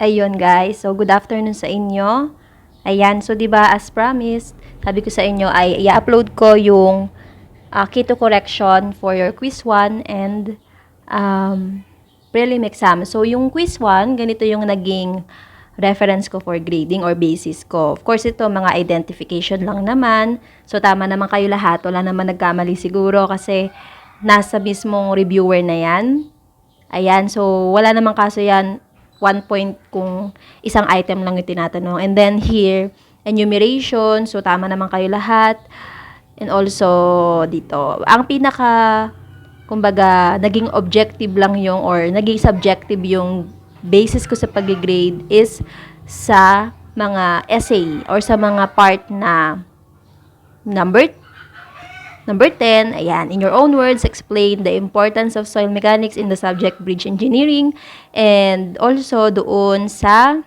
Ayun guys, so good afternoon sa inyo. Ayan, so 'di ba as promised, sabi ko sa inyo ay i-upload ko yung keto correction for your quiz 1 and prelim exam. So yung quiz 1, ganito yung naging reference ko for grading or basis ko. Of course, ito mga identification lang naman. So tama naman kayo lahat, wala naman nagkamali siguro kasi nasa mismong reviewer na 'yan. Ayan, so wala namang kaso 'yan. 1 point kung isang item lang yung tinatanong. And then here, enumeration. So, tama naman kayo lahat. And also, dito. Ang kumbaga, naging objective lang yung or naging subjective yung basis ko sa pag-grade is sa mga essay or sa mga part na Number 10, ayan, in your own words, explain the importance of soil mechanics in the subject bridge engineering. And also doon sa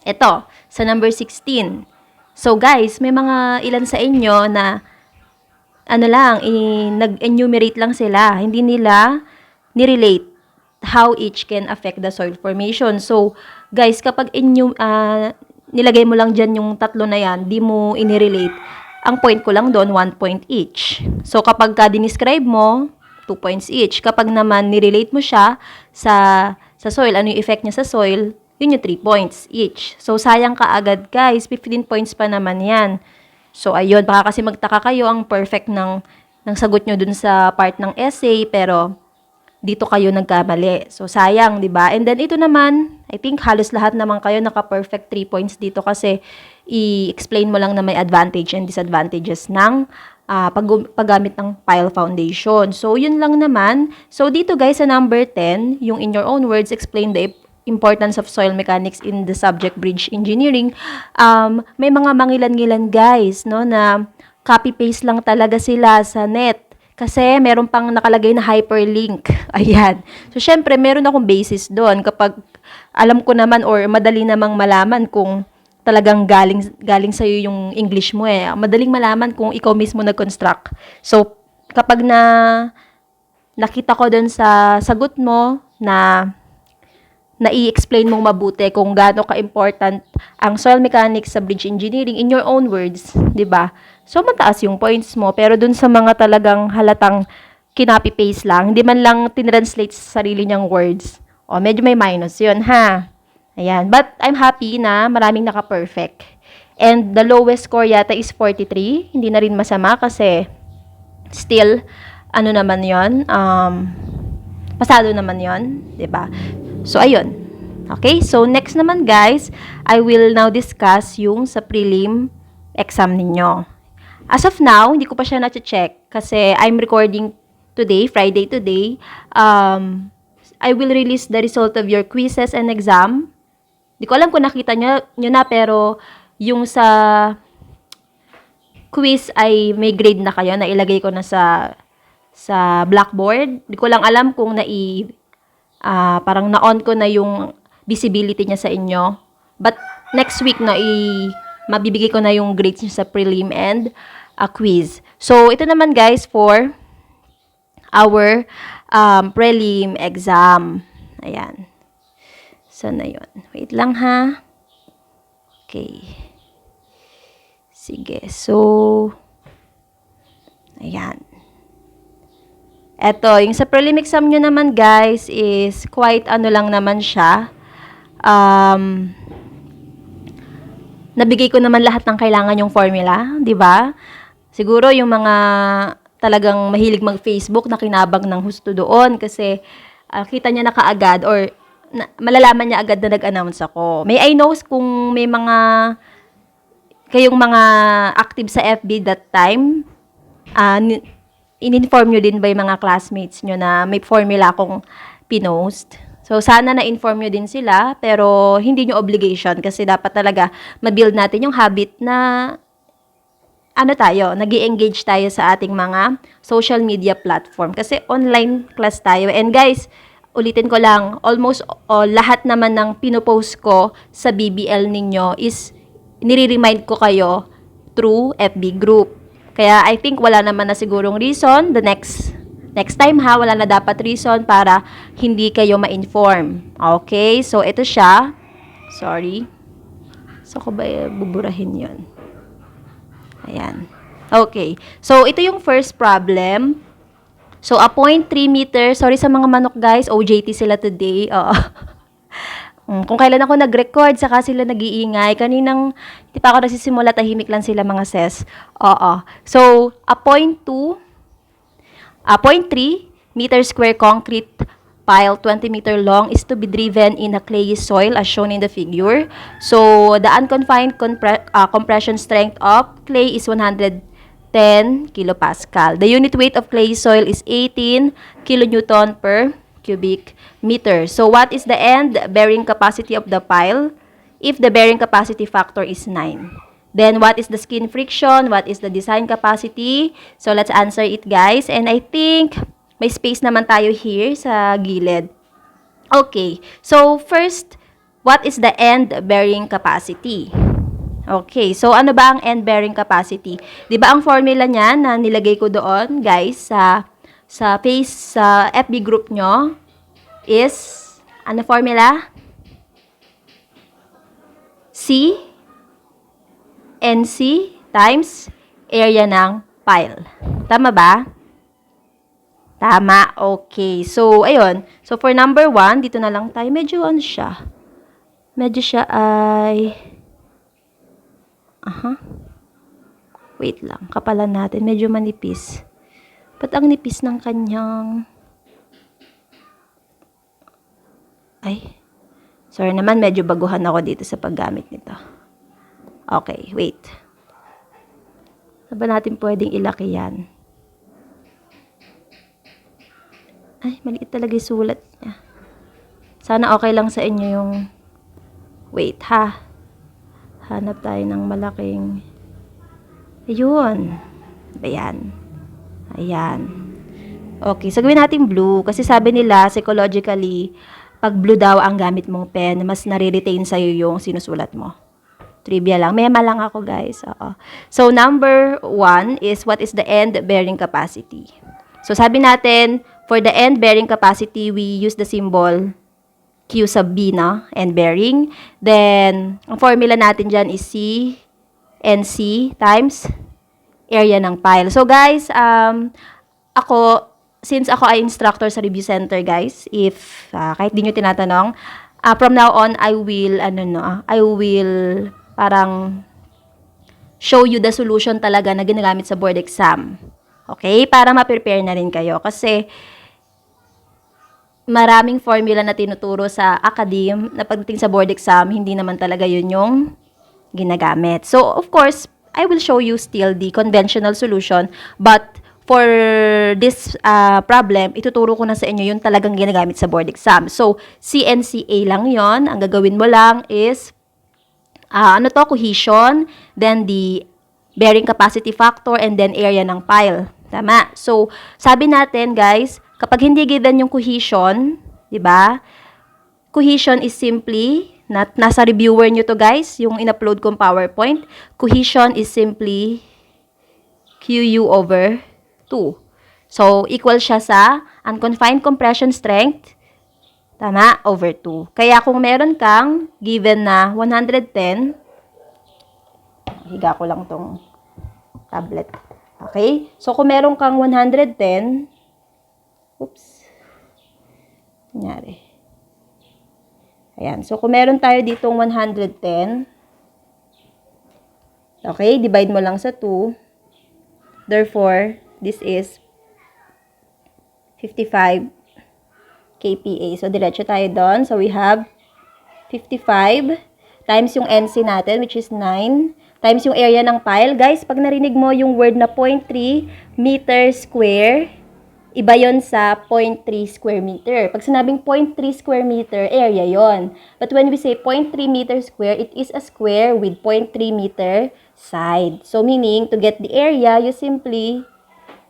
number 16. So guys, may mga ilan sa inyo na nag-enumerate lang sila. Hindi nila ni-relate how each can affect the soil formation. So guys, kapag nilagay mo lang dyan yung tatlo na yan, di mo inirelate, ang point ko lang doon, 1 point each. So, kapag dinescribe mo, 2 points each. Kapag naman nirelate mo siya sa soil, ano yung effect niya sa soil, yun yung 3 points each. So, sayang ka agad guys, 15 points pa naman yan. So, ayun, baka kasi magtaka kayo, ang perfect ng sagot nyo dun sa part ng essay, pero dito kayo nagkamali. So, sayang, di ba? And then, ito naman, I think halos lahat naman kayo naka-perfect 3 points dito kasi i-explain mo lang na may advantage and disadvantages ng paggamit ng pile foundation. So, yun lang naman. So, dito guys, sa number 10, yung in your own words, explain the importance of soil mechanics in the subject bridge engineering. May mga mangilan-ngilan guys, no, na copy-paste lang talaga sila sa net. Kasi meron pang nakalagay na hyperlink. Ayan. So, syempre, meron akong basis doon. Kapag alam ko naman or madali namang malaman kung talagang galing sa'yo yung English mo eh. Madaling malaman kung ikaw mismo nag-construct. So, kapag nakita ko doon sa sagot mo na i-explain mong mabuti kung gaano ka-important ang soil mechanics sa bridge engineering in your own words, 'di ba? So mataas yung points mo, pero dun sa mga talagang halatang kinopy-paste lang, hindi man lang tinranslate sa sarili niyang words, medyo may minus 'yun, ha? Ayan, but I'm happy na maraming naka-perfect. And the lowest score yata is 43, hindi na rin masama kasi still naman 'yon, pasado naman 'yon, 'di ba? So, ayun. Okay? So, next naman guys, I will now discuss yung sa prelim exam ninyo. As of now, hindi ko pa siya na-check kasi I'm recording today, Friday today. I will release the result of your quizzes and exam. Hindi ko alam kung nakita nyo na, pero yung sa quiz ay may grade na kayo, na ilagay ko na sa blackboard. Hindi ko lang alam kung parang na-on ko na yung visibility niya sa inyo. But next week na mabibigay ko na yung grades niya sa prelim and quiz. So, ito naman guys for our prelim exam. Ayan. Sana yun. Wait lang ha. Okay. Sige. So, ayan. Eto, yung sa prelim exam nyo naman guys is quite lang naman siya. Nabigay ko naman lahat ng kailangan yung formula, di ba? Siguro yung mga talagang mahilig mag-Facebook na kinabang ng husto doon kasi kita niya na kaagad or malalaman niya agad na nag-announce ako. May I knows kung may kayong mga active sa FB that time, in-inform nyo din ba yung mga classmates nyo na may formula akong pinost? So, sana na-inform nyo din sila, pero hindi nyo obligation kasi dapat talaga ma-build natin yung habit na nag-i-engage tayo sa ating mga social media platform. Kasi online class tayo. And guys, ulitin ko lang, almost lahat naman ng pinopost ko sa BBL ninyo is nire-remind ko kayo through FB group. Kaya I think wala naman na sigurong reason the next time wala na dapat reason para hindi kayo ma-inform. Okay? So ito siya. Sorry. So, ko ba buburahin yon? Ayan. Okay. So, ito yung first problem. So, a 0.3 meter. Sorry sa mga manok, guys. OJT sila today. Oo. Kung kailan ako nag-record, saka sila nag-iingay. Kaninang, di pa ako nagsisimula, tahimik lang sila mga ses. Oo. So, a 0.3 meter square concrete pile 20 meter long is to be driven in a clayey soil as shown in the figure. So, the unconfined compression strength of clay is 110 kilopascal. The unit weight of clay soil is 18 kilonewton per cubic meter. So, what is the end bearing capacity of the pile? If the bearing capacity factor is 9. Then, what is the skin friction? What is the design capacity? So, let's answer it, guys. And I think may space naman tayo here sa gilid. Okay. So, first, what is the end bearing capacity? Okay. So, ano ba ang end bearing capacity? Di ba ang formula niya na nilagay ko doon, guys, sa FB group nyo is, ano formula? NC times area ng pile. Tama ba? Tama. Okay. So, ayun. So, for number 1, dito na lang tayo. Medyo ano siya? Medyo siya ay... Wait lang. Kapalan natin. Medyo manipis. Ba't ang nipis ng kanyang... Ay. Sorry naman. Medyo baguhan ako dito sa paggamit nito. Okay. Wait. Saan ba natin pwedeng ilaki yan? Ay, maliit talaga yung sulat niya. Sana okay lang sa inyo yung... Wait, ha? Hanap tayo ng malaking... Ayun. Ayan. Ayan. Okay, so gawin natin blue. Kasi sabi nila, psychologically, pag blue daw ang gamit mong pen, mas nare-retain sa'yo yung sinusulat mo. Trivia lang. Mema lang ako, guys. Oo. So, number 1 is what is the end bearing capacity. So, sabi natin, for the end bearing capacity, we use the symbol Q sub B, na? End bearing. Then, ang formula natin dyan is C NC times area ng pile. So, guys, since ako ay instructor sa review center, guys, if kahit di nyo tinatanong, from now on, I will parang show you the solution talaga na ginagamit sa board exam. Okay? Para ma-prepare na rin kayo. Kasi, maraming formula na tinuturo sa academe na pagdating sa board exam, hindi naman talaga yun yung ginagamit. So, of course, I will show you still the conventional solution, but for this problem, ituturo ko na sa inyo yung talagang ginagamit sa board exam. So, CNCA lang yon. Ang gagawin mo lang is, cohesion, then the bearing capacity factor, and then area ng pile. Tama. So, sabi natin, guys, kapag hindi given yung cohesion, di ba? Cohesion is simply, nasa reviewer nyo to, guys, yung in-upload kong PowerPoint. Cohesion is simply QU over 2. So, equal siya sa unconfined compression strength, tama, over 2. Kaya kung meron kang given na 110, higa ko lang tong tablet. Okay? So, kung meron kang 110, oops, nangyari. Ayan. So, kung meron tayo ditong 110, okay, divide mo lang sa 2. Therefore, this is 55 kPa. So, diretso tayo doon. So, we have 55 times yung NC natin, which is 9, times yung area ng pile. Guys, pag narinig mo yung word na 0.3 meter square, iba yon sa 0.3 square meter. Pag sinabing 0.3 square meter, area yon. But when we say 0.3 meter square, it is a square with 0.3 meter side. So, meaning, to get the area, you simply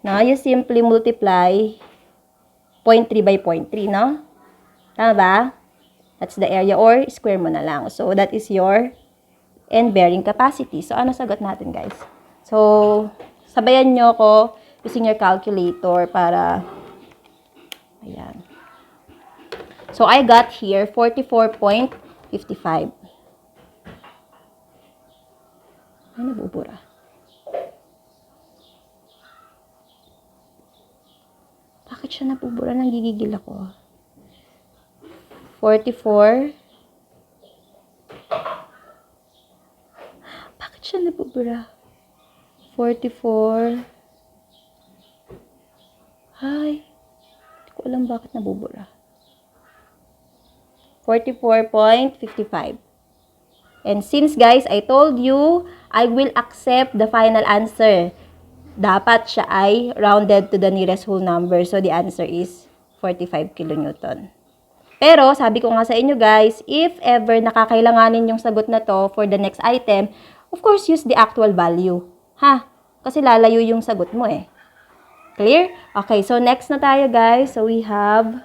multiply 0.3 by 0.3, no? Tama ba? That's the area, or square mo na lang. So, that is your end bearing capacity. So, ano sagot natin, guys? So, sabayan nyo ko using your calculator para, ayan. So, I got here 44.55. Ay, nabubura. Bakit siya nabubura? Nanggigigil ako. 44. Bakit siya nabubura? 44. Ay, hindi ko alam bakit nabubura. 44.55. And since guys, I told you, I will accept the final answer. Dapat siya ay rounded to the nearest whole number. So, the answer is 45 kilonewton. Pero, sabi ko nga sa inyo guys, if ever nakakailanganin yung sagot na to for the next item, of course, use the actual value. Ha? Kasi lalayo yung sagot mo eh. Clear? Okay, so next na tayo guys. So we have,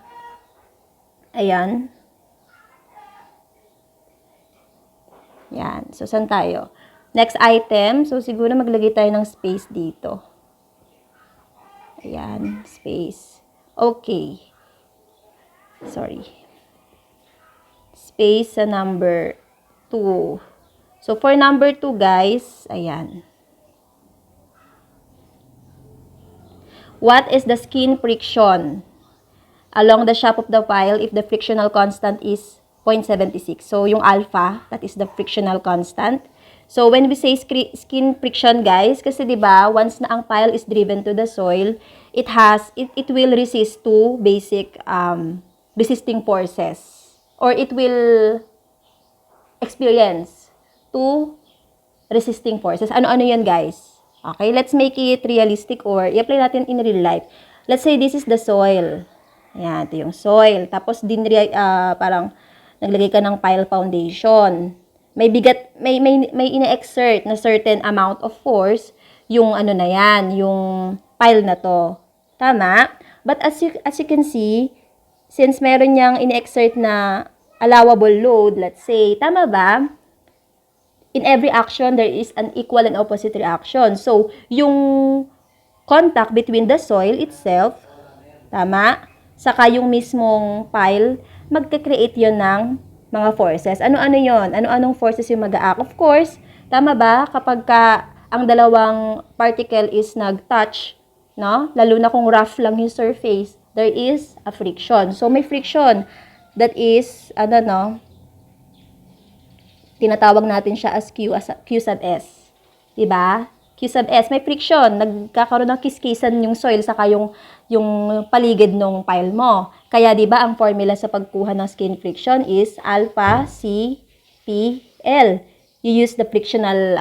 ayan. Yan. So saan tayo? Next item. So siguro maglagay tayo ng space dito. Ayan, space. Okay. Sorry. Space sa number 2. So for number 2 guys, ayan. What is the skin friction along the shape of the file if the frictional constant is 0.76? So, yung alpha, that is the frictional constant. So, when we say skin friction, guys, kasi diba, once na ang file is driven to the soil, it will resist to basic resisting forces. Or it will experience to resisting forces. Ano-ano yan, guys? Okay, let's make it realistic or i-apply natin in real life. Let's say this is the soil. Ayan, ito yung soil. Tapos, parang naglagay ka ng pile foundation. May bigat, may ina-exert na certain amount of force yung ano na yan, yung pile na to. Tama? But as you can see, since meron niyang ina-exert na allowable load, let's say, tama ba? In every action, there is an equal and opposite reaction. So, yung contact between the soil itself, tama, saka yung mismong pile, magka-create yun ng mga forces. Ano-ano yun? Ano-anong forces yung mag-a-act? Of course, tama ba? Kapag ang dalawang particle is nag-touch, no? Lalo na kung rough lang yung surface, there is a friction. So, may friction. That is, tinatawag natin siya as Q sub S. Diba? Q sub S, may friction. Nagkakaroon ng kiskisan yung soil saka yung paligid ng pile mo. Kaya diba, ang formula sa pagkuha ng skin friction is alpha C P L. You use the frictional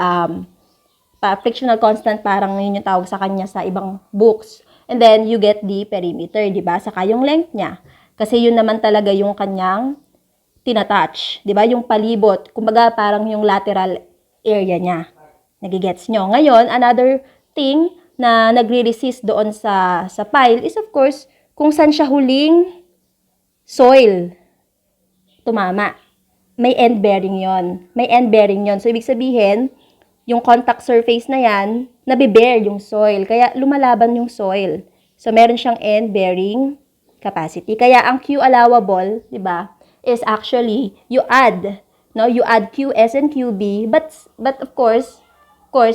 constant, parang yun yung tawag sa kanya sa ibang books. And then, you get the perimeter, diba? Saka yung length niya. Kasi yun naman talaga yung kanyang tinatouch, di ba? Yung palibot, kumbaga parang yung lateral area niya. Nagigets nyo. Ngayon, another thing na nagre-resist doon sa pile is of course, kung saan siya huling soil tumama. May end bearing yon. May end bearing yon. So, ibig sabihin, yung contact surface na yan, nabibear yung soil. Kaya, lumalaban yung soil. So, meron siyang end bearing capacity. Kaya, ang Q allowable, di ba, is actually, you add QS and QB, but of course,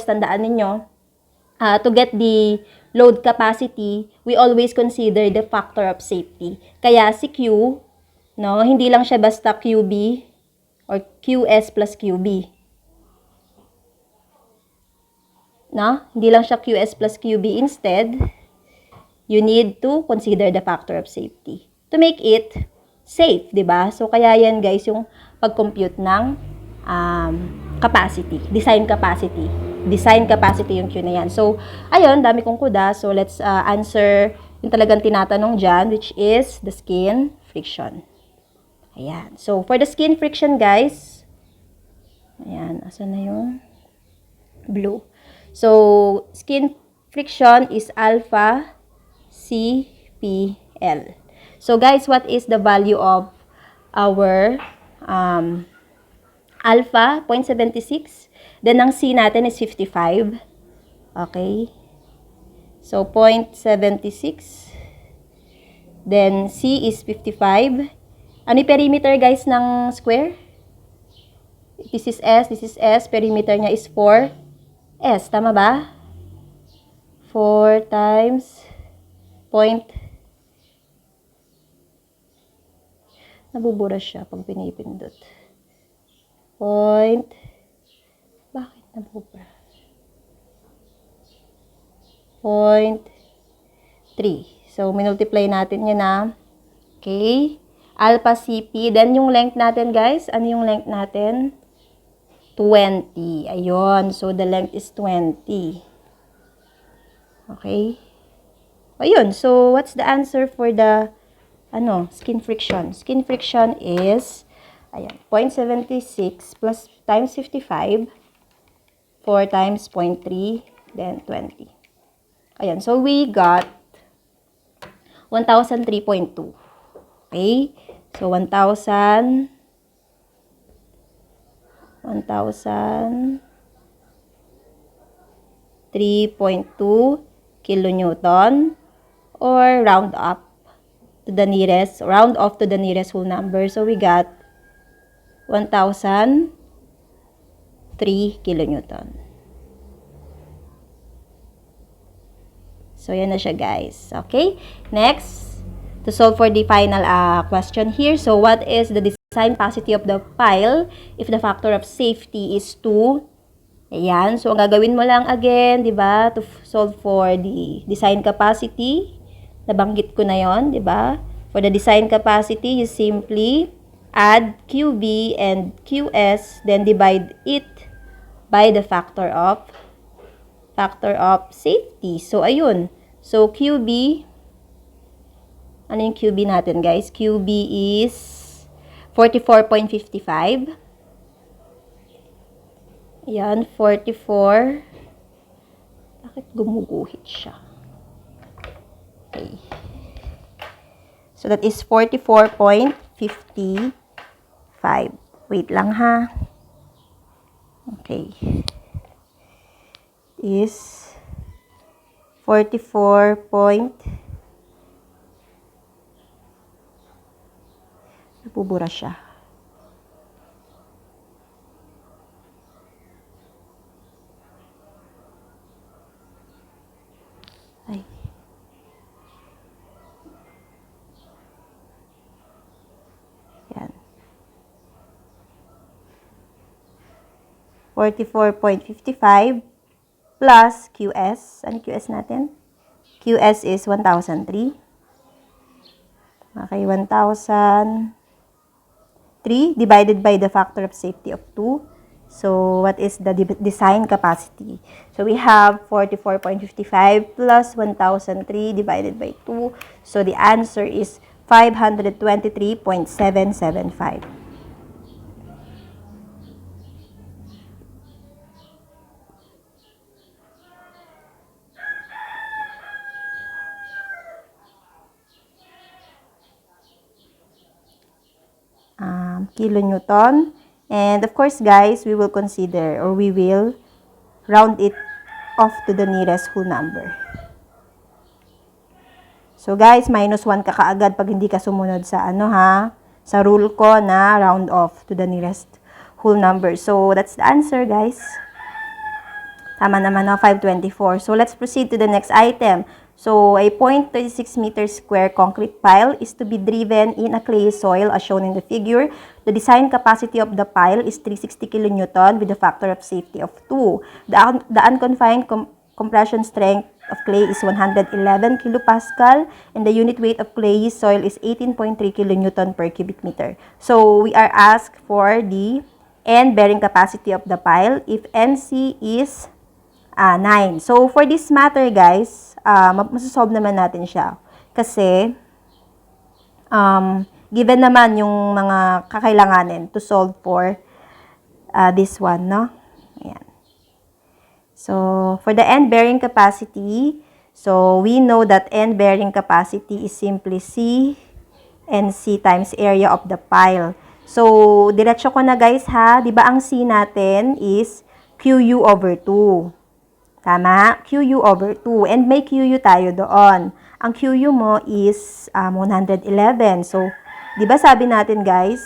tandaan ninyo, to get the load capacity, we always consider the factor of safety. Kaya si Q, hindi lang siya basta QB or QS plus QB. Hindi lang siya QS plus QB. Instead, you need to consider the factor of safety to make it safe, di ba? So, kaya yan guys, yung pag-compute ng capacity, design capacity. Design capacity yung Q na yan. So, ayun, dami kong kuda. So, let's answer yung talagang tinatanong dyan, which is the skin friction. Ayan. So, for the skin friction, guys, ayan, asan na yung blue? So, skin friction is alpha CPL. So, guys, what is the value of our alpha? 0.76. Then, ang C natin is 55. Okay. So, 0.76. Then, C is 55. Ano yung perimeter, guys, ng square? This is S. Perimeter niya is 4. S. Tama ba? 4 times point. Nabubura siya pag pinipindot. Point. Bakit nabubura? 0.3. So, minultiply natin yun na. Okay. Alpha CP. Then, yung length natin, guys. Ano yung length natin? 20. Ayun. So, the length is 20. Okay. Ayun. So, what's the answer for the skin friction? Skin friction is, ayan, 0.76 plus times 55, 4 times 0.3, then 20. Ayan. So, we got 1,003.2. Okay? So, 1,003.2 kilonewton, or round off to the nearest whole number. So, we got 1,003 kilonewton. So, yan na siya, guys. Okay? Next, to solve for the final question here. So, what is the design capacity of the pile if the factor of safety is 2? Ayan. So, ang gagawin mo lang again, di ba, to solve for the design capacity. Nabanggit ko na yon, di ba? For the design capacity, you simply add QB and QS, then divide it by the factor of safety. So, ayun. So, QB, ano yung QB natin, guys? QB is 44.55. Yan, 44. Bakit gumuguhit siya? Okay. So, that is 44.55. Wait lang, ha? Okay. Is 44 Nabubura siya. Ay. Yan. 44.55 plus QS. Ano QS natin? QS is 1,003. Okay, 1,003 divided by the factor of safety of 2. So, what is the design capacity? So, we have 44.55 plus 1,003 divided by 2. So, the answer is 523.775. Kilonewton. And of course, guys, we will consider, or we will round it off to the nearest whole number. So, guys, minus 1 ka kaagad pag hindi ka sumunod sa sa rule ko na round off to the nearest whole number. So, that's the answer, guys. Tama naman, 524. So, let's proceed to the next item. So, a 0.36 meter square concrete pile is to be driven in a clay soil as shown in the figure. The design capacity of the pile is 360 kilonewton with a factor of safety of 2. The unconfined compression strength of clay is 111 kilopascal and the unit weight of clay soil is 18.3 kilonewton per cubic meter. So, we are asked for the end bearing capacity of the pile if NC is 9. So, for this matter, guys, masasolve naman natin siya. Kasi, given naman yung mga kakailanganin to solve for this one, no? Ayan. So, for the end bearing capacity, so we know that end bearing capacity is simply C NC times area of the pile. So, diretso ko na, guys, ha? Diba ang C natin is QU over 2. Tama? QU over 2. And may QU tayo doon. Ang QU mo is 111. So, di ba sabi natin, guys,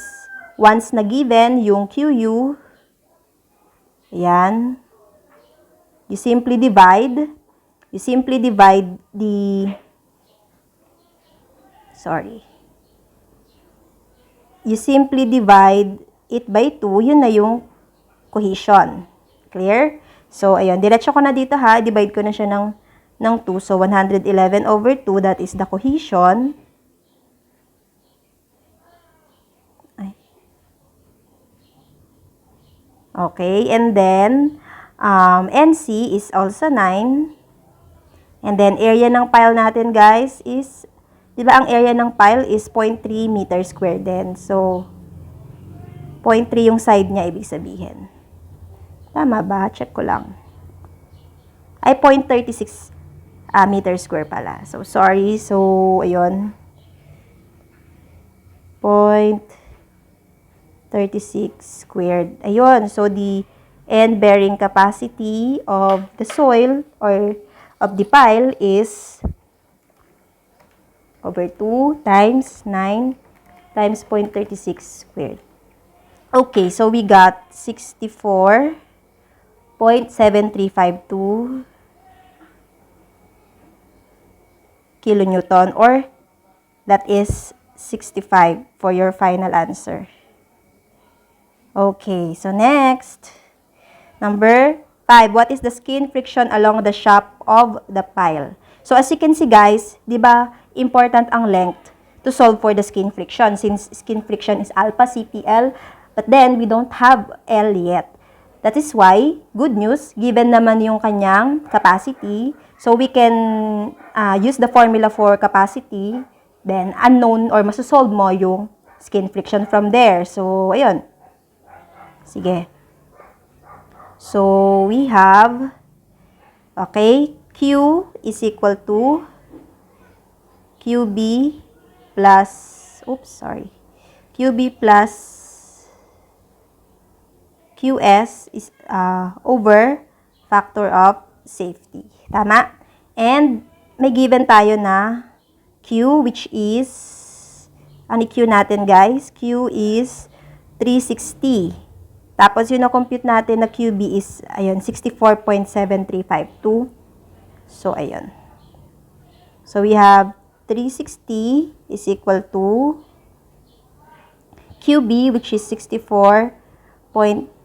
once na given yung QU, yan, You simply divide the, you simply divide it by 2, yun na yung cohesion. Clear? So, ayun, diretso ko na dito ha, divide ko na siya ng 2. So, 111 over 2, that is the cohesion. Okay, and then, NC is also 9. And then, area ng pile natin, guys, is, di ba ang area ng pile is 0.3 meter square din. So, 0.3 yung side niya, ibig sabihin. Tama ba? Check ko lang. Ay, 0.36 meter square pala. So, sorry. So, ayun. 0.36 squared. Ayun. So, the end bearing capacity of the soil or of the pile is over 2 times 9 times 0.36 squared. Okay, so we got 64.7352 kilonewton, or that is 65 for your final answer. Okay, so next, number 5. What is the skin friction along the shaft of the pile? So as you can see, guys, di ba important ang length to solve for the skin friction, since skin friction is alpha CPL, but then we don't have L yet. That is why, good news, given naman yung kanyang capacity, so we can use the formula for capacity, then unknown or masosolve mo yung skin friction from there. So, ayun. Sige. So, we have, okay, Q is equal to QB plus, QB plus QS is over factor of safety. Tama? And may given tayo na Q, which is, ano Q natin, guys? Q is 360. Tapos yung na-compute natin na QB is, ayun, 64.7352. So, ayun. So, we have 360 is equal to QB, which is 64.7352.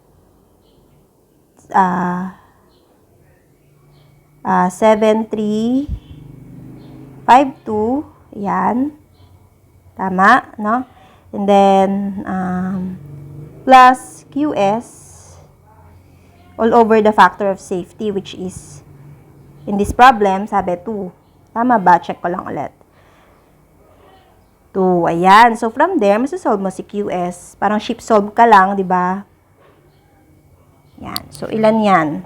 7352, yan. Tama, no? And then, plus QS all over the factor of safety, which is, in this problem, sabi 2. Tama ba? Check ko lang ulit. 2, ayan. So, from there, masasolve mo si QS. Parang ship solve ka lang, di ba? Yan. So, ilan yan?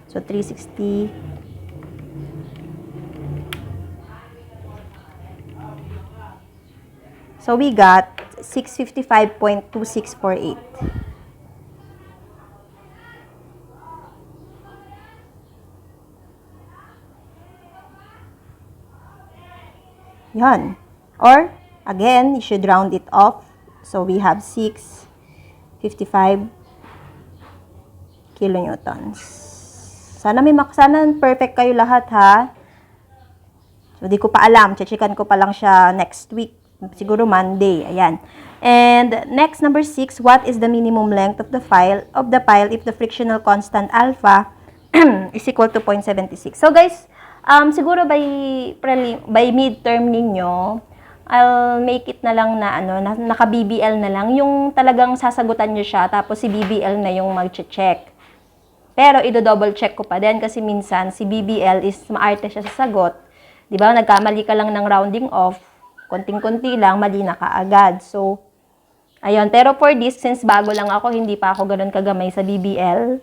So, 360. So, we got 655.2648. Yan. Or, again, you should round it off. So, we have 655 kilonewtons. Sana perfect kayo lahat, ha? So, di ko pa alam. Checkan ko pa lang siya next week. Siguro Monday. Ayan. And next, number 6, what is the minimum length of the pile if the frictional constant alpha is equal to 0.76? So, guys, siguro by midterm ninyo, I'll make it na lang na naka-BBL na lang. Yung talagang sasagutan nyo siya, tapos si BBL na yung mag-check. Pero, i-double check ko pa din kasi minsan, si BBL is maarte siya sa sagot. Di ba? Nagkamali ka lang ng rounding off, konting-konti lang, mali na kaagad. So, ayun. Pero for this, since bago lang ako, hindi pa ako ganun kagamay sa BBL.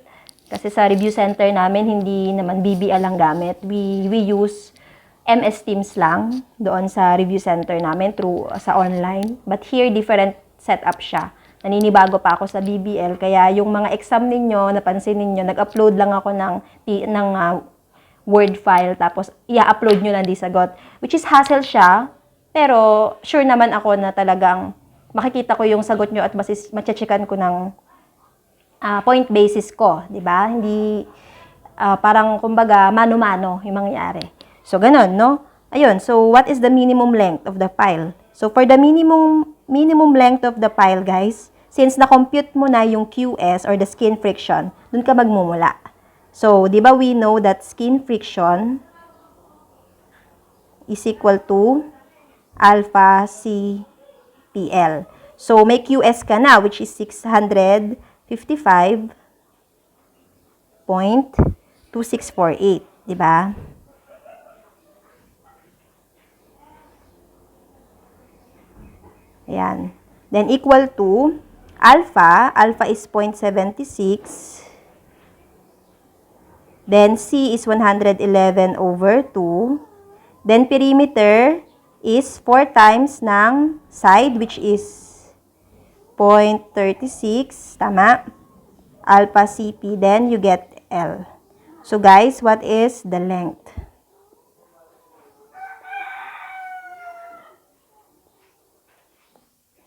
Kasi sa review center namin, hindi naman BBL ang gamit. We use MS Teams lang doon sa review center namin sa online. But here, different setup siya. Naninibago pa ako sa BBL, kaya yung mga exam ninyo, napansin ninyo, nag-upload lang ako ng Word file, tapos i-upload nyo lang di sagot. Which is hassle siya, pero sure naman ako na talagang makikita ko yung sagot nyo at matcheckan ko ng point basis ko, di ba? Hindi parang kumbaga mano-mano yung mangyayari. So, ganun, no? Ayun, so what is the minimum length of the pile? So, for the minimum length of the pile, guys, since na-compute mo na yung QS or the skin friction, dun ka magmumula. So, di ba we know that skin friction is equal to alpha CPL. So, may QS ka na, which is 655.2648, di ba? Ayan. Then, equal to alpha is 0.76. Then, C is 111/2. Then, perimeter is 4 times ng side, which is 0.36. Tama? Alpha CP. Then, you get L. So, guys, what is the length?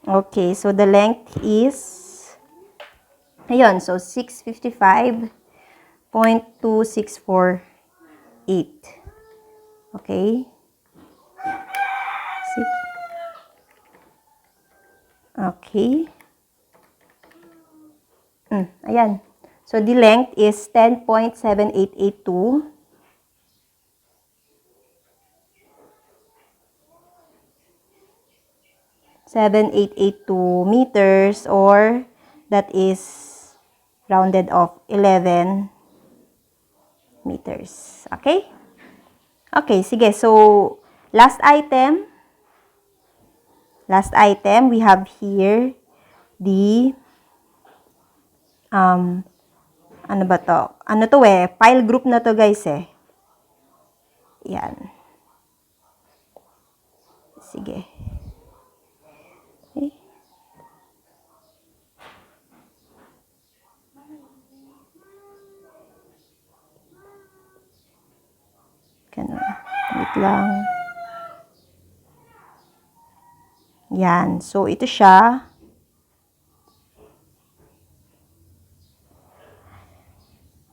Okay, so the length is, ayun, so 655.2648. Okay? Okay. Ayan. So, the length is 10.7882. meters, or that is rounded off 11 meters. Okay? Okay, sige. So, last item, we have here the, ano ba to? Ano to pile group na to, guys Yan. Sige. Okay. Ganun. Wait lang. Yan. So, ito siya.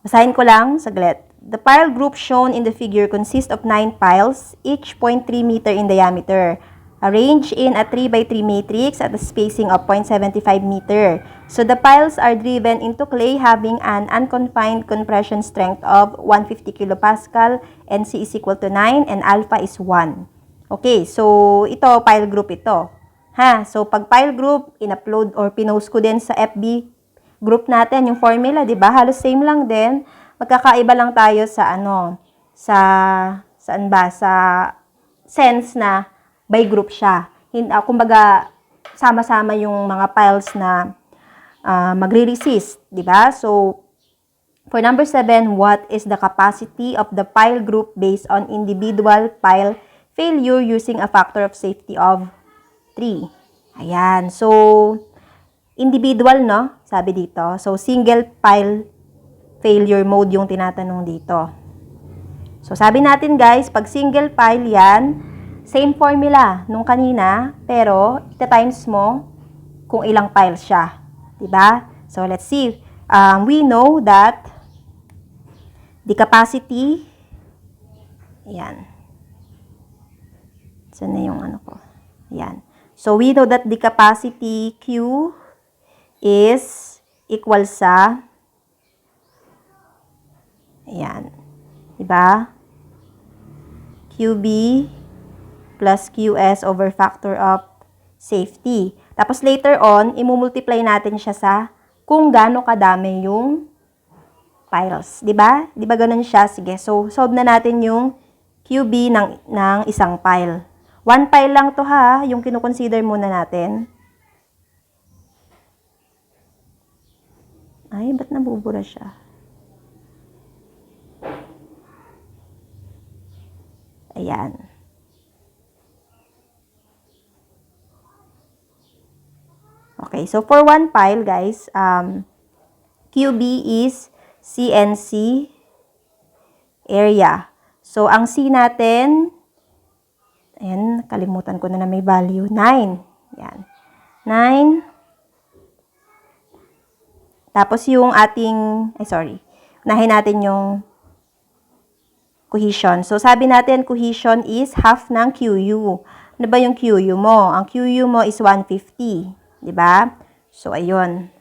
Basahin ko lang, saglit. The pile group shown in the figure consists of 9 piles, each 0.3 meter in diameter, arranged in a 3 by 3 matrix at a spacing of 0.75 meter. So, the piles are driven into clay having an unconfined compression strength of 150 kilopascal, NC is equal to 9, and alpha is 1. Okay, so ito, pile group ito. So, pag pile group, in-upload or pinost ko din sa FB group natin, yung formula, di ba? Halos same lang din. Magkakaiba lang tayo sa saan ba? Sa sense na by group siya. Kumbaga, sama-sama yung mga piles na magre-resist, di ba? So, for number 7, what is the capacity of the pile group based on individual pile failure using a factor of safety of 3? Ayan. So, individual, no? Sabi dito. So, single pile failure mode yung tinatanong dito. So, sabi natin, guys, pag single pile yan, same formula nung kanina, pero ita-times mo kung ilang piles siya. Diba? So, let's see. We know that the capacity, ayan. Saan na yung ano ko? Ayan. So, we know that the capacity Q is equal sa, ayan. Diba? QB plus QS over factor of safety. Tapos later on, imumultiply natin siya sa kung gaano kadami yung piles. Diba? Diba ganun siya? Sige. So, solve na natin yung QB ng isang pile. 1 pile lang to ha, yung kinukonsider muna natin. Ay, ba't nabubura siya? Ayan. Okay, so for 1 pile, guys, QB is CNC area. So, ang C natin, ayan, kalimutan ko na may value, 9. Yan. 9. Tapos yung ating, unahin natin yung cohesion. So, sabi natin, cohesion is half ng QU. Ano ba yung QU mo? Ang QU mo is 150. Diba? So, ayun.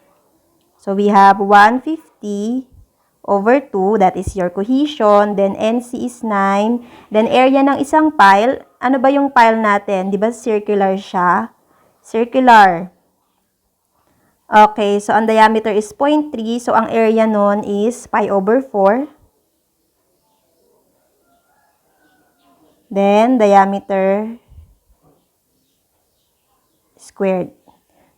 So, we have 150 over 2. That is your cohesion. Then, NC is 9. Then, area ng isang pile. Ano ba yung pile natin? Diba circular siya? Circular. Okay, so ang diameter is 0.3. So, ang area nun is pi over 4. Then, diameter squared.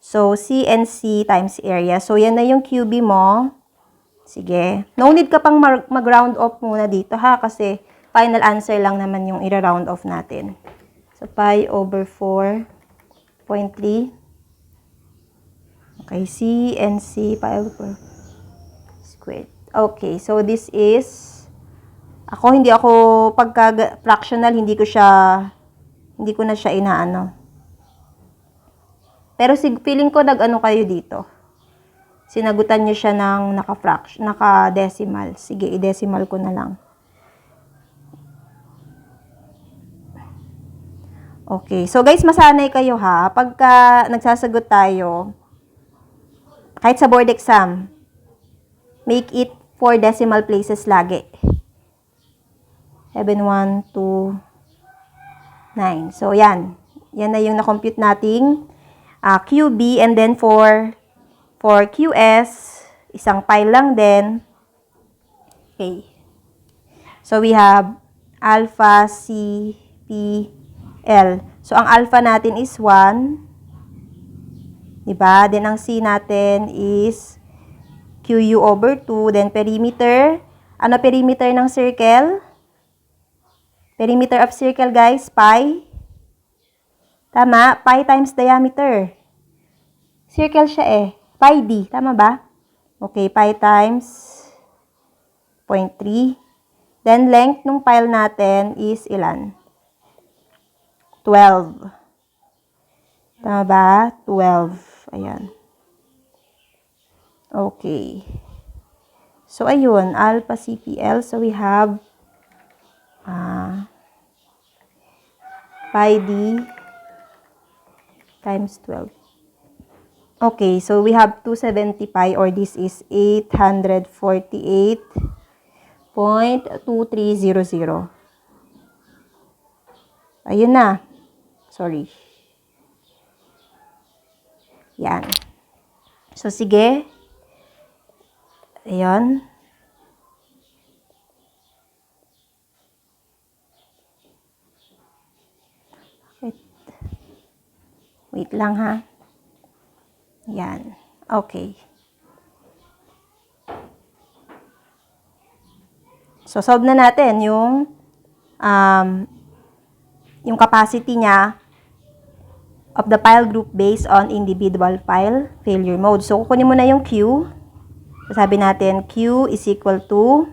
So, C and C times area. So, yan na yung QB mo. Sige. No need ka pang mag-round off muna dito ha, kasi final answer lang naman yung i-round off natin. So, pi over 4.3. Okay, C and C, pi over 4 squared. Okay, so this is, hindi ako, pagka fractional, hindi ko na siya inaano. Pero feeling ko nag-ano kayo dito. Sinagutan nyo siya ng naka-decimal. Sige, i-decimal ko na lang. Okay, so guys, masanay kayo ha. Pagka nagsasagot tayo, kahit sa board exam, make it 4 decimal places lagi. 7, 1, 2, 9. So, yan. Yan na yung na-compute nating QB. And then, for QS, isang pile lang din. Okay. So, we have alpha, C, P, L. So, ang alpha natin is 1. Diba? Then, ang C natin is QU over 2. Then, perimeter. Ano perimeter ng circle? Perimeter of circle, guys, pi. Tama? Pi times diameter. Circle siya eh. Pi d. Tama ba? Okay, pi times 0.3. Then, length ng pile natin is ilan? 12. Tama ba? 12. Ayan. Okay. So, ayun. Alpha CPL. So, we have pi d times 12. Okay, so we have 270 pi, or this is 848.2300. Ayun na. Sorry. Yan. So, sige. Ayun. Wait lang ha. Yan. Okay. So, solve na natin yung capacity niya of the pile group based on individual pile failure mode. So, kukunin mo na yung Q. So, sabi natin, Q is equal to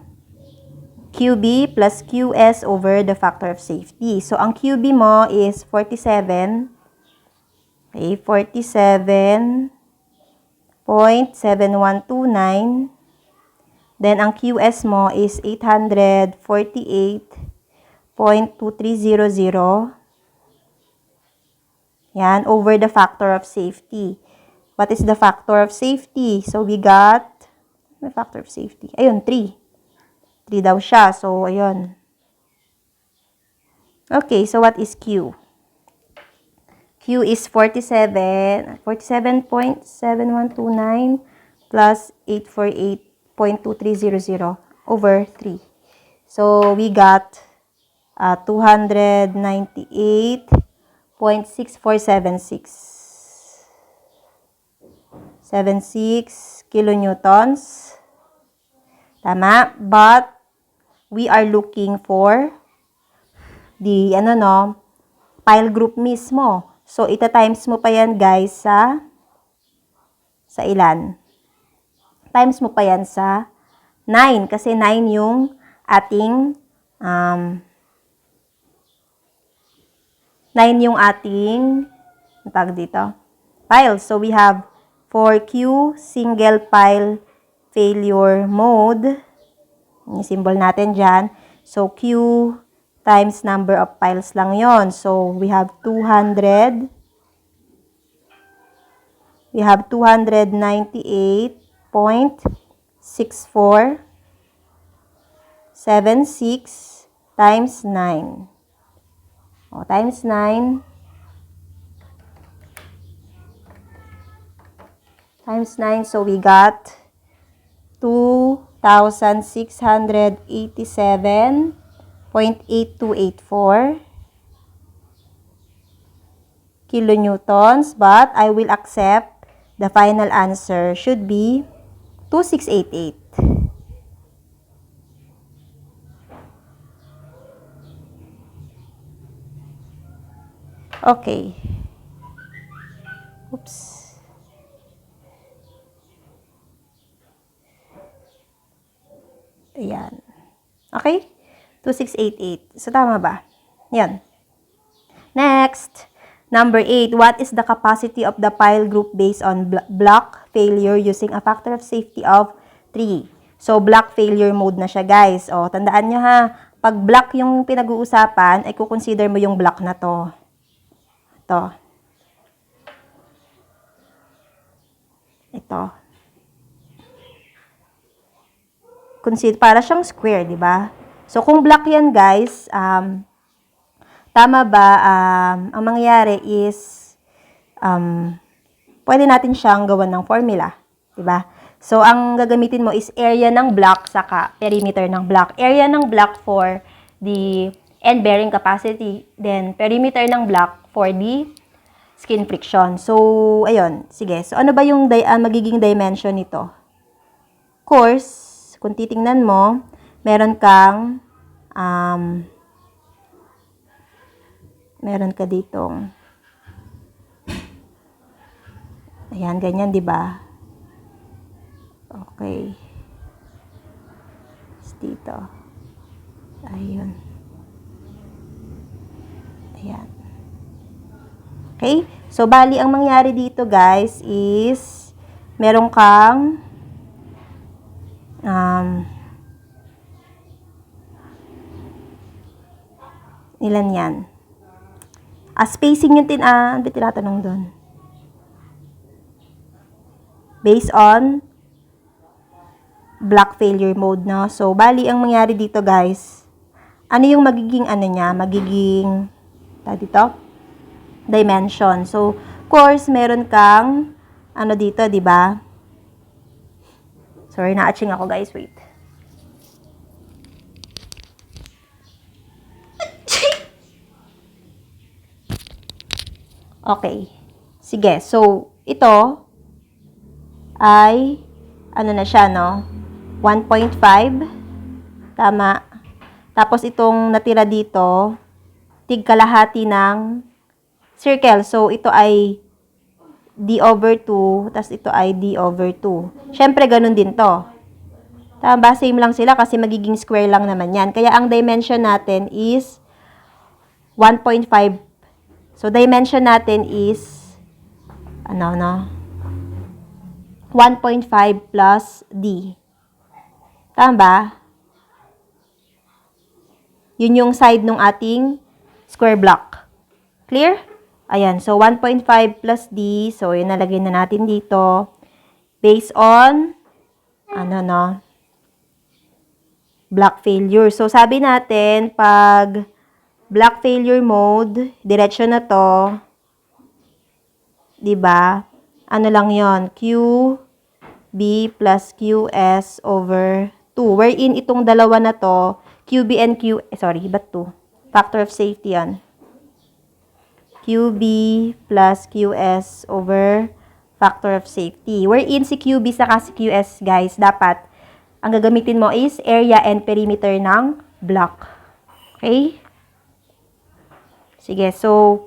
QB plus QS over the factor of safety. So, ang QB mo is 47. Okay, 47.7129. Then, ang QS mo is 848.2300. Yan, over the factor of safety. What is the factor of safety? So, we got, the factor of safety. Ayun, 3. 3 daw siya. So, ayun. Okay, so what is Q? Q is 47.7129 plus 848.2300 over 3. So, we got 298.6476. 76 kilonewtons. Tama? But, we are looking for the, pile group mismo. So, ita-times mo pa yan, guys, sa ilan? Times mo pa yan sa 9. Kasi 9 yung ating, 9 yung ating, tawag dito, pile. So, we have for Q, single pile failure mode. Yung symbol natin dyan. So, Q times number of piles lang yon. So, we have 200. We have 298.6476 times 9. O, times 9. Times 9. So, we got 2,687.8284 kilonewtons. But, I will accept the final answer should be 2688. Okay. Oops. Ayan. Okay? 2688. So, tama ba? Yan. Next. Number 8. What is the capacity of the pile group based on block failure using a factor of safety of 3? So, block failure mode na siya, guys. O, tandaan nyo ha. Pag block yung pinag-uusapan, ay kukonsider mo yung block na to. Ito. Ito. Para siyang square, di ba? So, kung block yan, guys, tama ba, ang mangyayari is, pwede natin siyang gawan ng formula, di ba? So, ang gagamitin mo is area ng block saka perimeter ng block. Area ng block for the end bearing capacity, then perimeter ng block for the skin friction. So, ayun. Sige. So, ano ba yung magiging dimension nito? Of course, kung titingnan mo, meron kang, meron ka ditong, ayan, ganyan, di ba? Okay. Dito. Ayun. Ayan. Okay? So, bali, ang mangyari dito, guys, is, meron kang, ilan yan? Spacing yung ano ba tinatanong doon? Based on block failure mode, no? So, bali, ang mangyari dito, guys, ano yung magiging, ano niya? Magiging, dito? Dimension. So, of course, meron kang, ano dito, di ba? Sorry, na-atching ako, guys. Wait. Okay. Sige. So, ito ay, ano na siya, no? 1.5. Tama. Tapos, itong natira dito, tig-kalahati ng circle. So, ito ay d over 2, tapos ito ay d over 2. Siyempre, ganun din to. Tama ba? Same lang sila kasi magiging square lang naman yan. Kaya, ang dimension natin is 1.5. So, dimension natin is, 1.5 plus d. Tama ba? Yun yung side ng ating square block. Clear? Ayan. So, 1.5 plus d. So, yun nalagay na natin dito. Based on, block failure. So, sabi natin, pag block failure mode, diretso na to, diba? Ano lang yon? QB plus QS over 2. Wherein itong dalawa na to, QB and ba't 2? Factor of safety yan. QB plus QS over factor of safety. Wherein si QB saka si QS, guys, dapat ang gagamitin mo is area and perimeter ng block. Okay? Sige, so,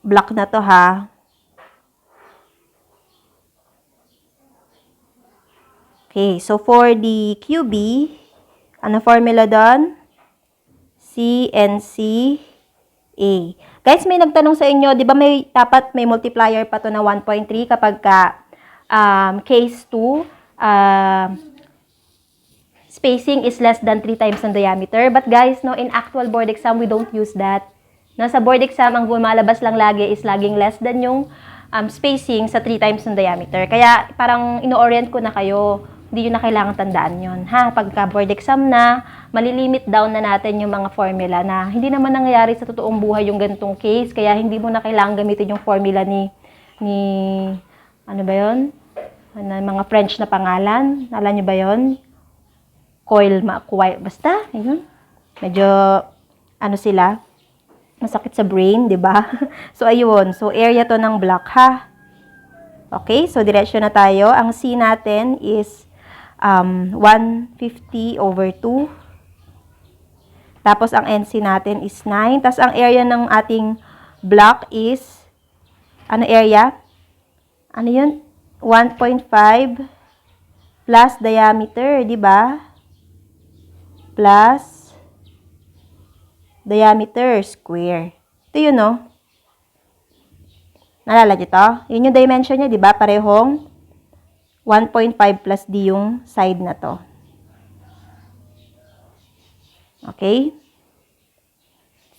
block na to, ha? Okay, so for the QB, ano formula doon? CNCA. Guys, may nagtanong sa inyo, di ba dapat may multiplier pa to na 1.3 kapag ka case 2, spacing is less than 3 times ng diameter. But guys, no, in actual board exam, we don't use that. No, sa board exam, ang lumalabas lang lagi is laging less than yung spacing sa 3 times ng diameter. Kaya parang ino-orient ko na kayo. Hindi yun na kailangan tandaan yun. Ha? Pagka board exam na, malilimit down na natin yung mga formula na hindi naman nangyayari sa totoong buhay yung ganitong case. Kaya hindi mo na kailangan gamitin yung formula ni ano ba yun? Mga French na pangalan. Alam nyo ba yun? Basta, yun. Medyo, ano sila? Masakit sa brain, di ba? So, ayun. So, area to ng block, ha? Okay, so diretsyo na tayo. Ang C natin is 150 over 2. Tapos, ang NC natin is 9. Tapos, ang area ng ating block is, ano area? Ano yun? 1.5 plus diameter, di ba? Plus diameter square. Ito yun, no? Nalala nyo to? Yun yung dimension niya, di ba? Parehong 1.5 plus D yung side na to. Okay?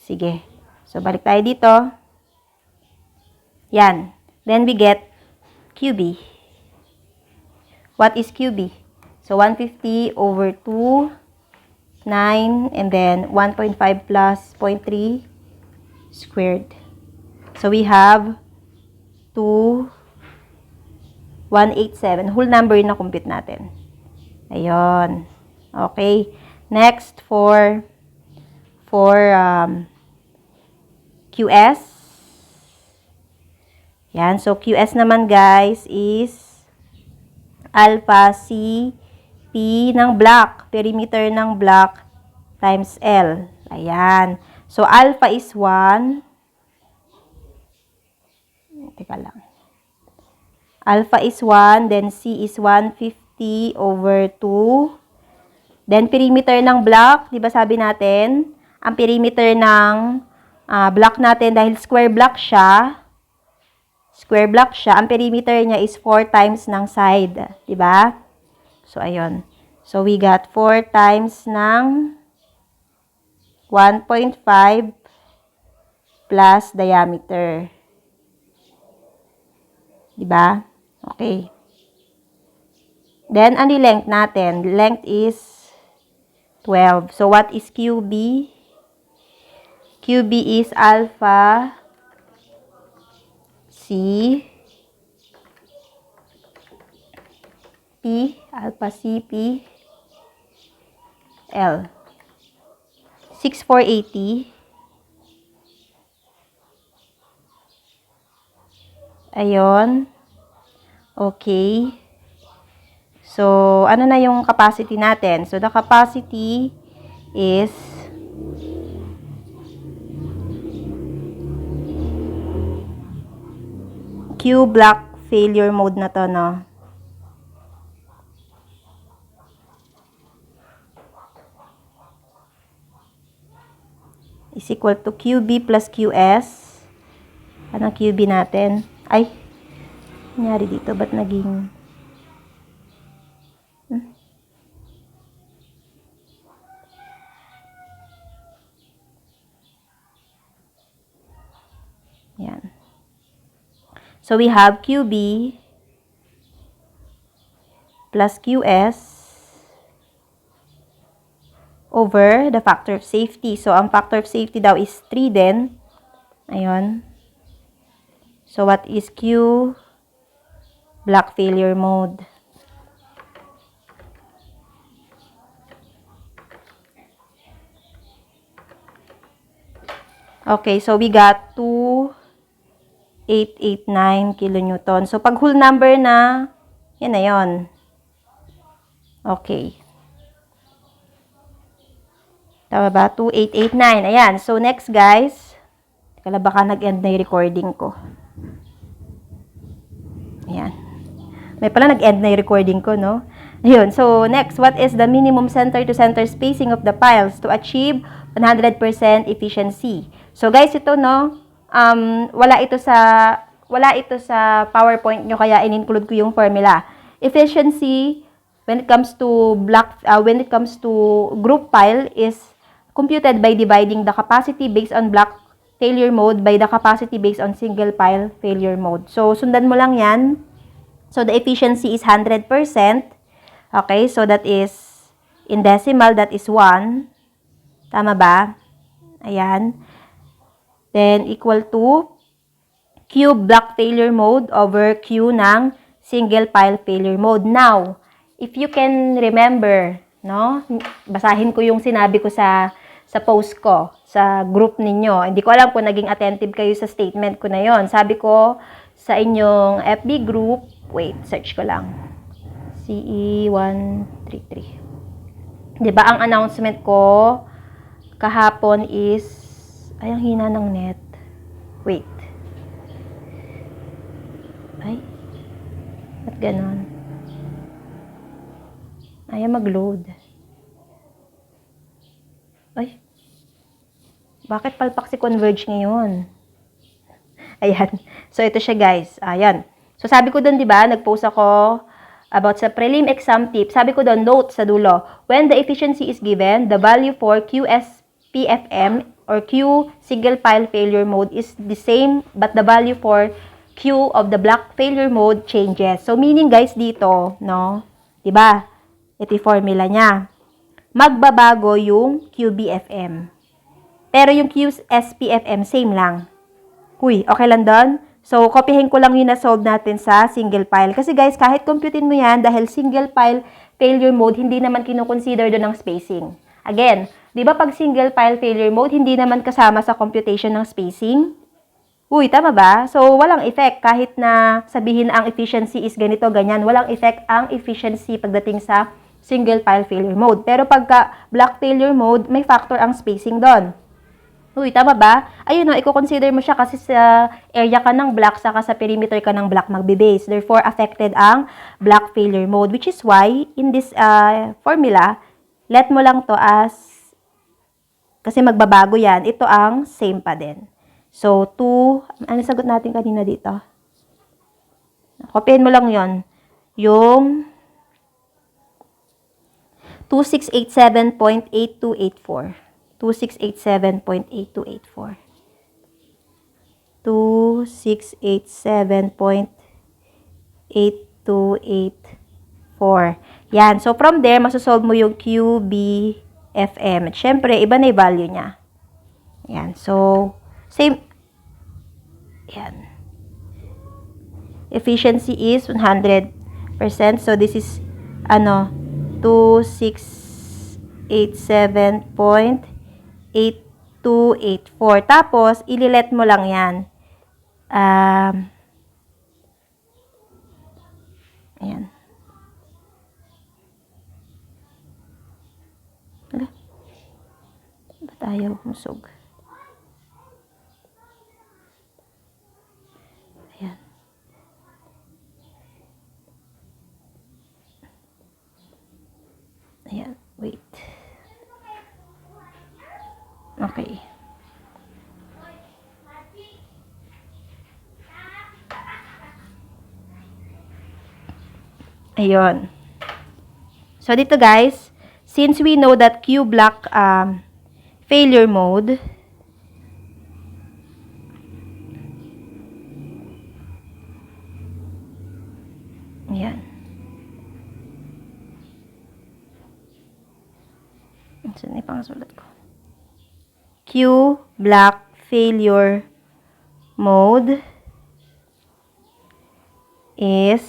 Sige. So, balik tayo dito. Yan. Then, we get QB. What is QB? So, 150 over 2, 9, and then 1.5 plus 0.3 squared. So, we have 2,187. Whole number yung na-compute natin. Ayun. Okay. Next, for QS. Yan. So, QS naman, guys, is alpha C P ng block. Perimeter ng block times L. Ayan. So, alpha is 1. Teka lang. Alpha is 1, then C is 150 over 2. Then, perimeter ng block, di ba sabi natin, ang perimeter ng block natin, dahil square block siya, ang perimeter niya is 4 times ng side, di ba? So, ayun. So, we got 4 times ng 1.5 plus diameter. Diba? Okay. Then, ano yung length natin? Length is 12. So, what is QB? QB is alpha C P, alpha C P L. 6,480. Ayun. Okay. So, ano na yung capacity natin? So, the capacity is Q block failure mode na to, no? Is equal to QB plus QS. Anong QB natin? Ay, nangyari dito. Ba't naging... Yan. So, we have QB plus QS over the factor of safety. So, ang factor of safety daw is 3 din. Ayun. So, what is Q? Block failure mode. Okay, so we got 2,889 kilonewton. So, pag whole number na, yan na yun. Okay. Tama ba? 2,889. Ayan. So, next guys. Kala baka nag-end na yung recording ko. Ayan. May pala nag-end na yung recording ko, no? Ayun. So, next. What is the minimum center-to-center spacing of the piles to achieve 100% efficiency? So, guys, ito, no? Wala ito sa PowerPoint nyo, kaya in-include ko yung formula. Efficiency when it comes to group file is computed by dividing the capacity based on block failure mode by the capacity based on single file failure mode. So, sundan mo lang yan. So, the efficiency is 100%. Okay, so that is in decimal, that is 1. Tama ba? Ayan. Then, equal to Q block failure mode over Q ng single file failure mode. Now, if you can remember, no? Basahin ko yung sinabi ko sa post ko, sa group ninyo. Hindi ko alam kung naging attentive kayo sa statement ko na yon. Sabi ko sa inyong FB group, wait, search ko lang. CE133. 'Di ba ang announcement ko kahapon is ay ang hina ng net. Wait. Ay. Ba't ganon? Ayaw mag-load. Ay. Bakit palpak si Converge ngayon? Ayan. So, ito siya, guys. Ayan. So, sabi ko doon, di ba, nag-post ako about sa prelim exam tip. Sabi ko doon, note sa dulo. When the efficiency is given, the value for QSPFM or Q single file failure mode is the same, but the value for Q of the block failure mode changes. So, meaning, guys, dito, no, di ba, ito yung formula niya. Magbabago yung QBFM. Pero yung QSPFM, same lang. Uy, okay lang doon? So, kopyahin ko lang yung na-solve natin sa single file. Kasi guys, kahit computein mo yan, dahil single file failure mode, hindi naman kinukonsider doon ng spacing. Again, di ba pag single file failure mode, hindi naman kasama sa computation ng spacing? Uy, tama ba? So, walang effect. Kahit na sabihin ang efficiency is ganito, ganyan, walang effect ang efficiency pagdating sa single file failure mode. Pero pagka block failure mode, may factor ang spacing doon. Uy, tama ba? Ayun o, i-consider mo siya kasi sa area ka ng block, saka sa perimeter ka ng block magbe-base. Therefore, affected ang block failure mode, which is why, in this formula, let mo lang to as, kasi magbabago yan, ito ang same pa din. So, 2, ano sagot natin kanina dito? Kopyahin mo lang yon, yung 2687.8284. 2687.8284. 2687.8284. Yan. So, from there, masasolve mo yung QBFM. At syempre, iba na yung value niya. Yan. So, same. Yan. Efficiency is 100%. So, this is, 2687.8284. Tapos, ililet mo lang yan. Ayan. Ba't ayaw musog? Ayan. Ayan. Wait. Okay. Ayun. So, dito guys, since we know that Q block failure mode, ayan. Saan yung pangsulat ko? Q block failure mode is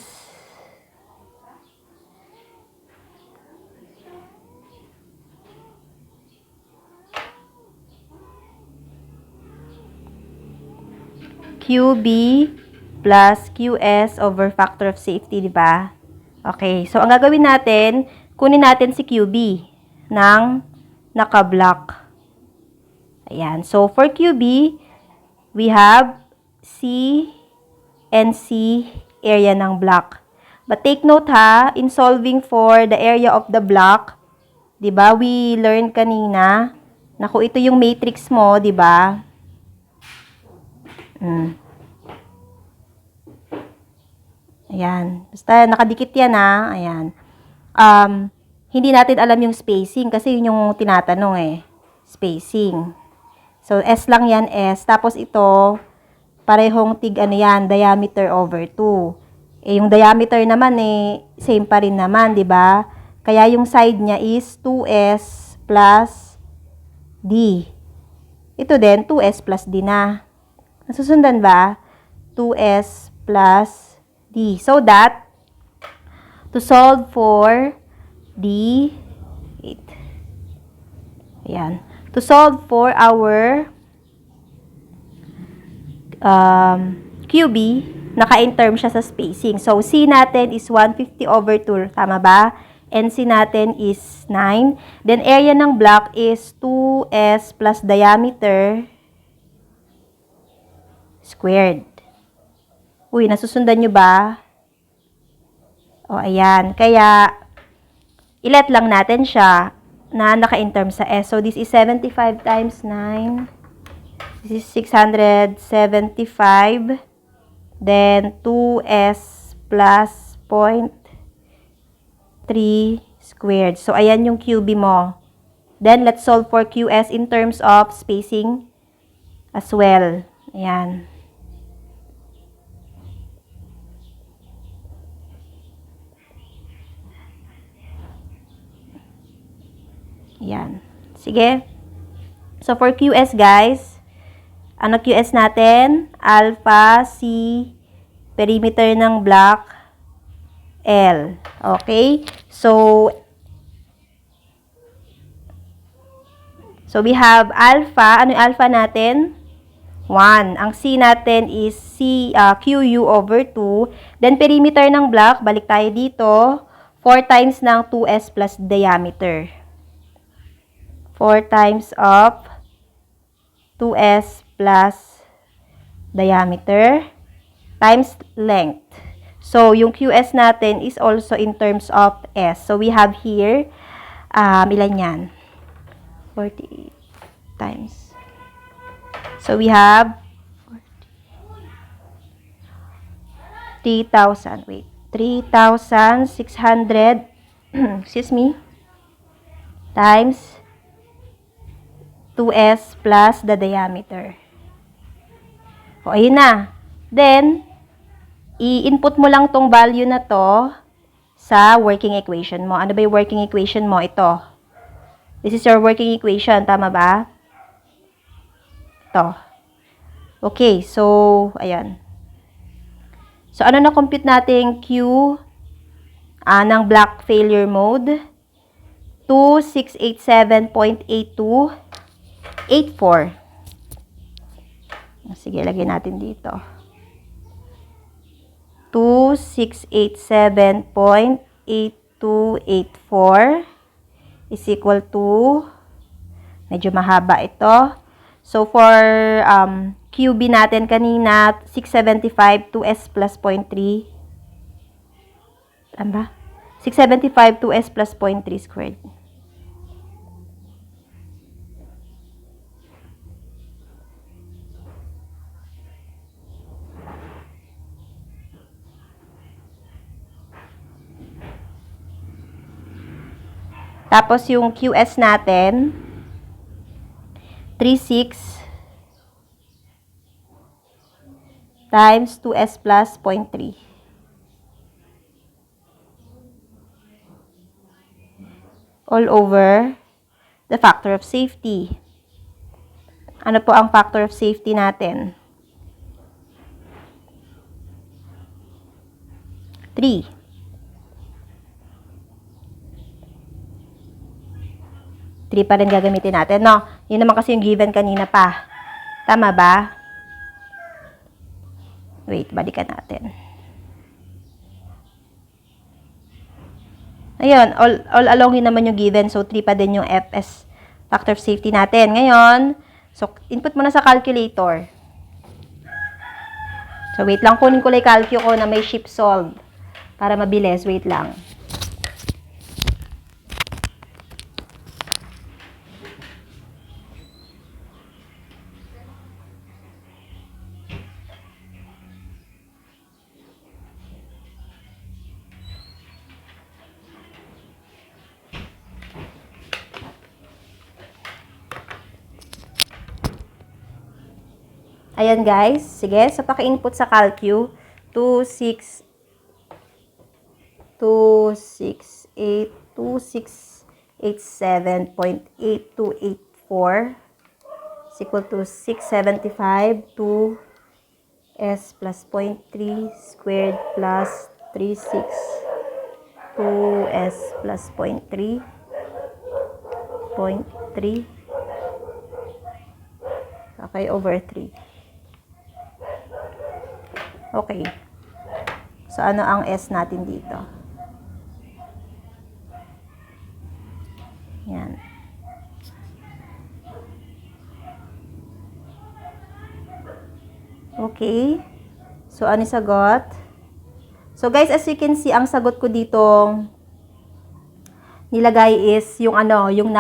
QB plus QS over factor of safety, di ba? Okay, so ang gagawin natin, kunin natin si QB ng naka-block. Ayan. So, for QB, we have C and C area ng block. But take note ha, in solving for the area of the block, diba, we learned kanina na kung ito yung matrix mo, diba? Ayan. Basta nakadikit yan ha. Ayan. hindi natin alam yung spacing kasi yun yung tinatanong eh. Spacing. So, S lang yan, S. Tapos ito, parehong yan, diameter over 2. Eh, yung diameter naman eh, same pa rin naman, di ba? Kaya yung side niya is 2S plus D. Ito din, 2S plus D na. Nasusundan ba? 2S plus D. So that, to solve for D, ayan. To solve for our QB, naka-in-term siya sa spacing. So, C natin is 150 over 2. Tama ba? And C natin is 9. Then, area ng block is 2S plus diameter squared. Uy, nasusundan nyo ba? O, ayan. Kaya, ilet lang natin siya na naka-in-term sa S. So, this is 75 times 9. This is 675. Then, 2S plus 0.3 squared. So, ayan yung QB mo. Then, let's solve for QS in terms of spacing as well. Ayan. Ayan. Sige. So, for QS, guys, ano QS natin? Alpha, C, perimeter ng block, L. Okay? So we have alpha. Ano yung alpha natin? 1. Ang C natin is QU over 2. Then, perimeter ng block, balik tayo dito, 4 times ng 2S plus diameter. 4 times of 2S plus diameter times length. So, yung QS natin is also in terms of S. So, we have here, ilan yan? 48 times. So, we have 3,000. Wait. 3,600 excuse me, times 2S plus the diameter. O, ayun na. Then, i-input mo lang tong value na to sa working equation mo. Ano ba yung working equation mo? Ito. This is your working equation. Tama ba? Ito. Okay. So, ayan. So, ano na compute natin Q ng block failure mode? 2687.8284. Sige, lagyan natin dito. 2687.8284 is equal to, medyo mahaba ito. So, for QB natin kanina, 675 2S plus 0.3. Ano ba? 675 2S plus 0.3 squared. Tapos, yung QS natin, 36 times 2S plus 0.3. All over the factor of safety. Ano po ang factor of safety natin? 3. 3 pa rin gagamitin natin, no? Yun naman kasi yung given kanina pa. Tama ba? Wait, balikan natin. Ayun, all along yun naman yung given. So, 3 pa din yung FS, factor of safety natin. Ngayon, so, input mo na sa calculator. So, wait lang. Kunin ko lang yung calcu ko na may shift solve. Para mabilis. Wait lang. Ayan guys. Sige, so paki-input sa Calcu. 268.8284 is equal to 675 2 s plus 0.3 squared plus 36 2s plus 0.3 okay, over 3. Okay. So, ano ang S natin dito? Yan. Okay. So, ano yung sagot? So, guys, as you can see, ang sagot ko dito nilagay is yung yung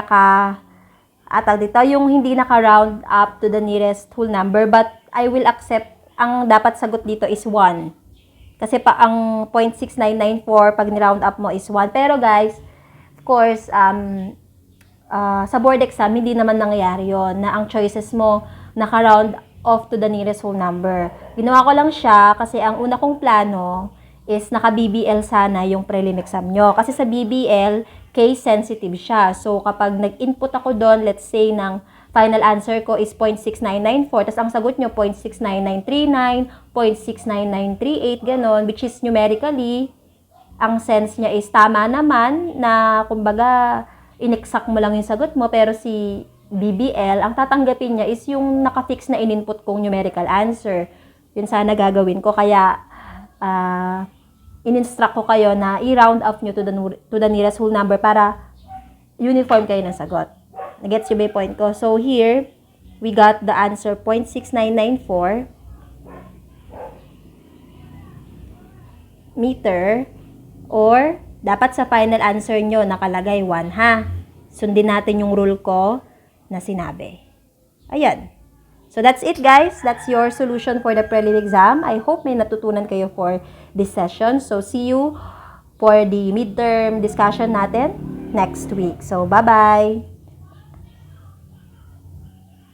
dito, yung hindi naka-round up to the nearest whole number, but I will accept, ang dapat sagot dito is 1. Kasi ang 0.6994, pag ni-round up mo is 1. Pero guys, of course, sa board exam, hindi naman nangyayari yon na ang choices mo naka-round off to the nearest whole number. Ginawa ko lang siya kasi ang una kong plano is naka-BBL sana yung prelim exam nyo. Kasi sa BBL, case sensitive siya. So, kapag nag-input ako doon, let's say, ng final answer ko is 0.6994, tapos ang sagot nyo, 0.69939, 0.69938, ganon, which is numerically, ang sense niya is tama naman na, kumbaga, inexact mo lang yung sagot mo, pero si BBL, ang tatanggapin niya is yung nakafix na in-input kong numerical answer. Yun sana gagawin ko, kaya, in-instruct ko kayo na i-round off nyo to the nearest whole number para uniform kayo ng sagot. Nagets yung point ko. So, here, we got the answer 0.6994 meter, or dapat sa final answer nyo nakalagay 1, ha? Sundin natin yung rule ko na sinabi. Ayan. So, that's it, guys. That's your solution for the prelim exam. I hope may natutunan kayo for this session. So, see you for the midterm discussion natin next week. So, bye-bye!